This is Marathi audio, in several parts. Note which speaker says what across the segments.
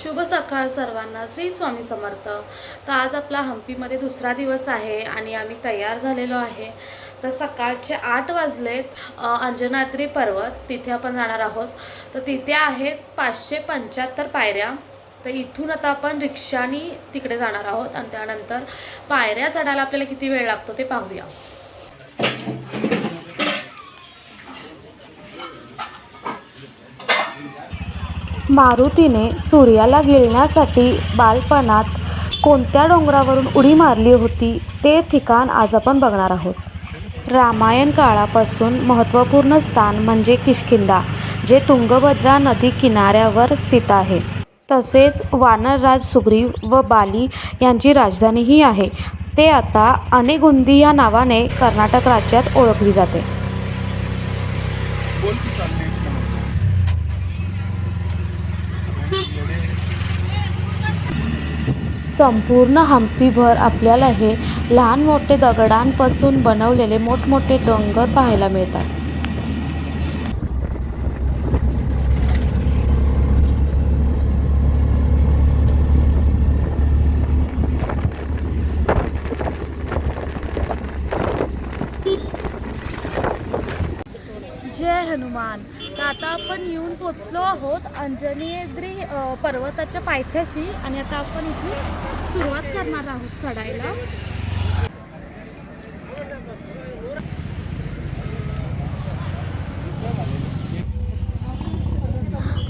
Speaker 1: शुभ सकाळ सर्वांना. श्री स्वामी समर्थ. तर आज आपला हम्पीमध्ये दुसरा दिवस आहे आणि आम्ही तयार झालेलो आहे. तर सकाळचे 8 वाजलेत. अंजनाद्री पर्वत तिथे आपण जाणार आहोत. तर तिथे आहेत 575 पायऱ्या. तर इथून आता आपण रिक्षानी तिकडे जाणार आहोत आणि त्यानंतर पायऱ्या चढायला आपल्याला किती वेळ लागतो ते पाहूया.
Speaker 2: मारुतीने सूर्याला गिळण्यासाठी बालपणात कोणत्या डोंगरावरून उडी मारली होती ते ठिकाण आज आपण बघणार आहोत. रामायण काळापासून महत्त्वपूर्ण स्थान म्हणजे किष्किंधा, जे तुंगभद्रा नदी किनाऱ्यावर स्थित आहे. तसेच वानरराज सुग्रीव व बाली यांची राजधानीही आहे. ते आता अनेगुंदी या नावाने कर्नाटक राज्यात ओळखली जाते. संपूर्ण हम्पीभर आपल्याला हे लहान मोठे दगडांपासून बनवलेले मोठमोठे डोंगर पाहायला मिळतात.
Speaker 1: जय हनुमान. तर आता आपण येऊन पोचलो आहोत अंजनेद्री पर्वताच्या पायथ्याशी आणि आता आपण इथे सुरुवात करणार आहोत चढायला.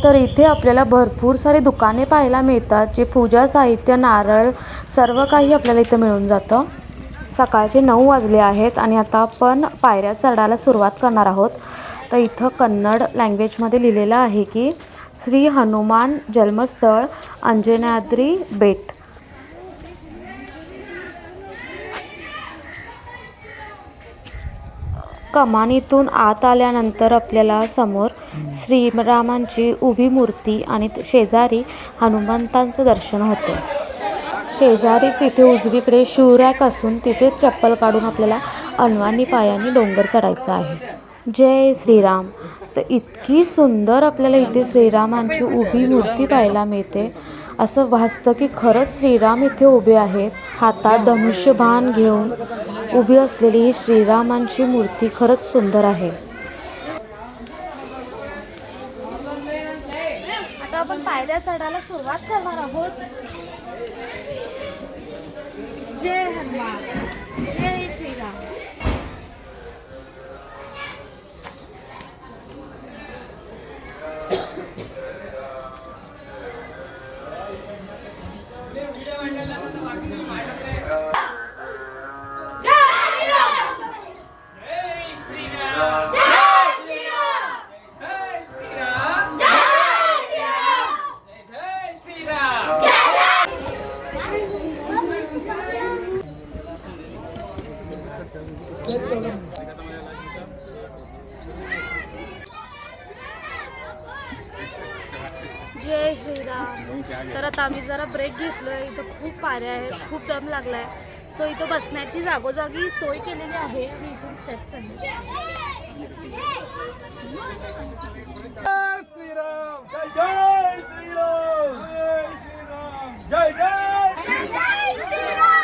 Speaker 2: तर इथे आपल्याला भरपूर सारे दुकाने पाहायला मिळतात, जे पूजा साहित्य, नारळ सर्व काही आपल्याला इथं मिळून जातं. सकाळचे 9 वाजले आहेत आणि आता आपण पायऱ्या चढायला सुरुवात करणार आहोत. तर इथं कन्नड लँग्वेजमध्ये लिहिलेलं आहे की श्री हनुमान जन्मस्थळ अंजनाद्री बेट. कमानीतून आत आल्यानंतर आपल्याला समोर श्रीरामांची उभी मूर्ती आणि शेजारी हनुमंतांचं दर्शन होते. शेजारीच इथे उजवीकडे शिवरॅक असून तिथे चप्पल काढून आपल्याला अनवाणी पायांनी डोंगर चढायचा आहे. जय श्रीराम. तर इतकी सुंदर आपल्याला इथे श्रीरामांची उभी मूर्ती पाहायला मिळते. असं भासतं की खरंच श्रीराम इथे उभे आहेत. हातात धनुष्यबाण घेऊन उभी असलेली ही श्रीरामांची मूर्ती खरंच सुंदर आहे.
Speaker 1: आता आपण पायऱ्या चढायला सुरुवात करणार आहोत. जय हनुमान. जय श्रीराम. जय श्रीराम. तर आता आम्ही जरा ब्रेक घेतलोय. इथं खूप पायऱ्या आहेत, खूप दम लागलाय. सो इथं बसण्याची जागोजागी सोय केलेली आहे आणि इथून स्टेप्स आहेत.
Speaker 3: जय श्रीराम. जय जय श्रीराम. जय श्रीराम. जय जय श्रीराम.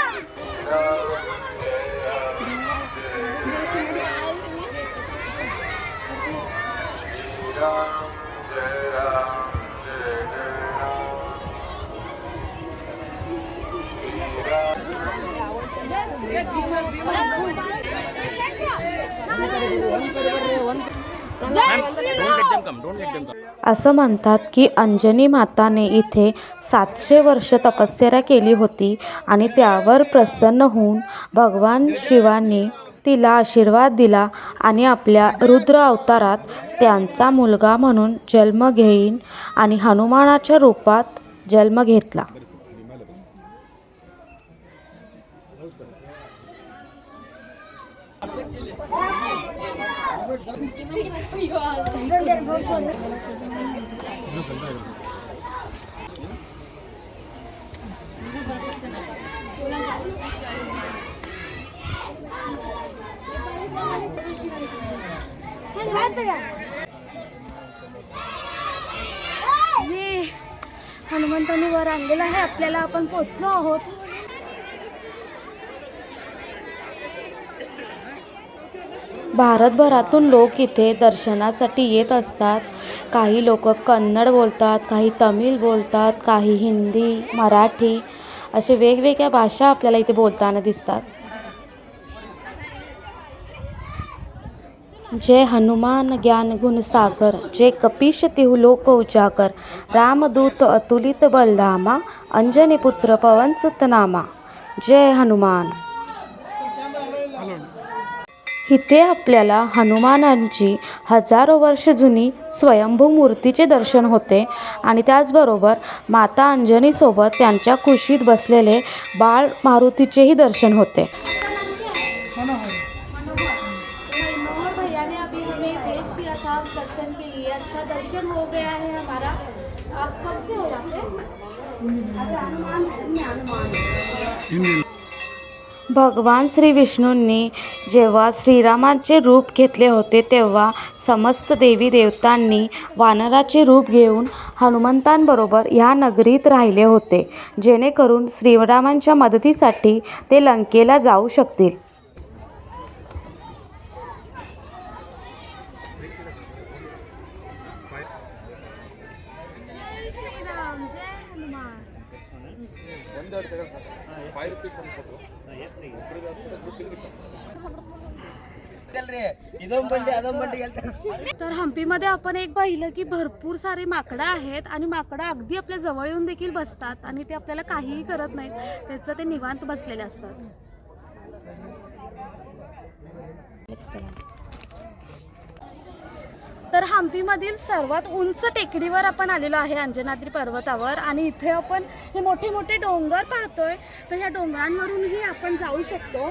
Speaker 2: असं म्हणतात की अंजनी माताने इथे 700 वर्ष तपश्चर्या केली होती आणि त्यावर प्रसन्न होऊन भगवान शिवांनी तिला आशीर्वाद दिला आणि आपल्या रुद्र अवतारात त्यांचा मुलगा म्हणून जन्म घेईन आणि हनुमानाच्या रूपात जन्म घेतला.
Speaker 1: ये हनुमंतांनी देवाने वर आणलेलं आहे आपल्याला. आपण पोचलो आहोत.
Speaker 2: भारतभरातून लोक इथे दर्शनासाठी येत असतात. काही लोक कन्नड बोलतात, काही तमिळ बोलतात, काही हिंदी, मराठी असे वेगवेगळ्या भाषा आपल्याला इथे बोलताना दिसतात. जय हनुमान ज्ञान गुण सागर, जय कपीश तिहु लोक उजागर, रामदूत अतुलित बलधामा, अंजनी पुत्र पवन सुत नामा. जय हनुमान. इथे आपल्याला हनुमानांची हजारो वर्ष जुनी स्वयंभू मूर्तीचे दर्शन होते आणि त्याचबरोबर माता अंजनीसोबत त्यांच्या कुशीत बसलेले बाळ मारुतीचेही दर्शन होते.
Speaker 1: मनोहर भैया ने अभी हमें भेज दिया था दर्शन के लिए. अच्छा दर्शन हो गया है हमारा. आप कब से हो यहाँ पे?
Speaker 2: भगवान श्री विष्णूंनी जेव्हा श्रीरामाचे रूप घेतले होते तेव्हा समस्त देवी देवतांनी वानराचे रूप घेऊन हनुमंतांबरोबर ह्या नगरीत राहिले होते, जेणेकरून श्रीरामांच्या मदतीसाठी ते लंकेला जाऊ शकतील.
Speaker 1: जय श्रीराम, जय हनुमान. तर हम्पीमध्ये आपण एक पाहिलं की भरपूर सारे माकडं आहेत आणि माकडं अगदी आपल्या जवळ येऊन देखील बसतात आणि ते आपल्याला काहीही करत नाहीत. त्याचं ते निवांत बसलेले असतात. तर हम्पीमधील सर्वात उंच टेकडीवर आपण आलेलो आहे, अंजनाद्री पर्वतावर. आणि इथे आपण हे मोठे मोठे डोंगर पाहतोय. तर ह्या डोंगरांवरूनही आपण जाऊ शकतो.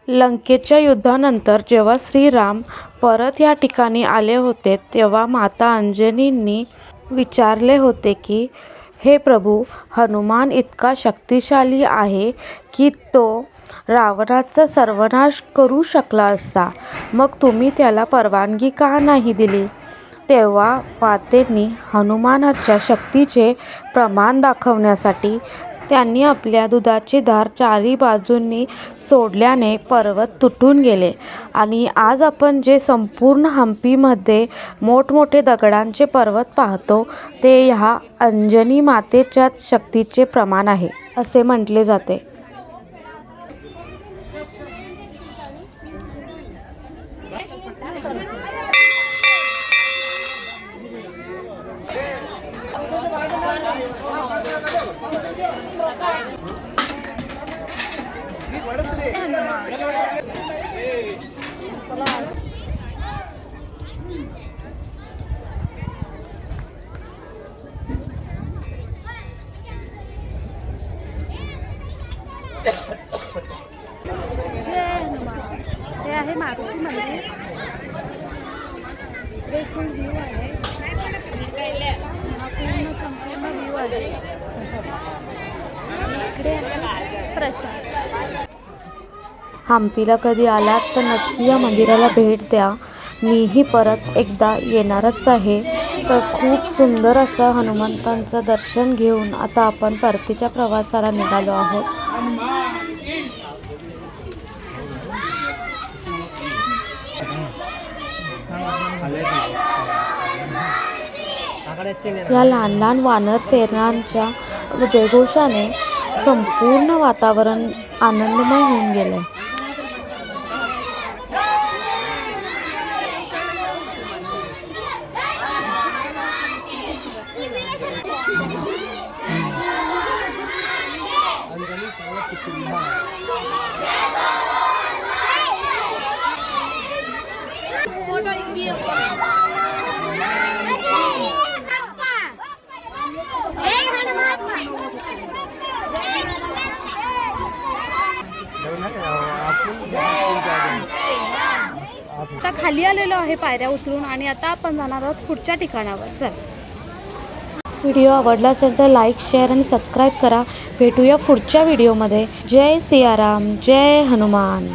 Speaker 2: लंकेच्या युद्धानंतर जेव्हा श्रीराम परत या ठिकाणी आले होते तेव्हा माता अंजनींनी विचारले होते की हे प्रभू, हनुमान इतका शक्तिशाली आहे की तो रावणाचा सर्वनाश करू शकला असता, मग तुम्ही त्याला परवानगी का नाही दिली? तेव्हा मातेने हनुमानाच्या शक्तीचे प्रमाण दाखवण्यासाठी त्यांनी आपल्या दुधाचे धार चारी बाजूंनी सोडल्याने पर्वत तुटून गेले. आणि आज आपण जे संपूर्ण हम्पीमध्ये मोठमोठे दगडांचे पर्वत पाहतो ते ह्या अंजनी मातेच्या शक्तीचे प्रमाण आहे असे म्हटले जाते.
Speaker 1: हे आहे मारुती मंदिर. इकडे फुल व्ह्यू आहे. हा पूर्ण संपूर्ण व्ह्यू आहे. इकडे आहे प्रसाद.
Speaker 2: हम्पीला कधी आलात तर नक्की या मंदिराला भेट द्या. मीही परत एकदा येणारच आहे. तर खूप सुंदर असं हनुमंतांचं दर्शन घेऊन आता आपण परतीच्या प्रवासाला निघालो आहोत. या लहान लहान वानर सेनांच्या जयघोषाने संपूर्ण वातावरण आनंदमय होऊन गेले.
Speaker 1: आता खाली आलेलो आहे पायऱ्या उतरून आणि आता आपण जाणार आहोत पुढच्या ठिकाणावर. चल.
Speaker 2: व्हिडिओ आवडला असेल तर लाईक, शेअर आणि सबस्क्राईब करा. भेटूया पुढच्या व्हिडिओमध्ये. जय सियाराम, जय हनुमान.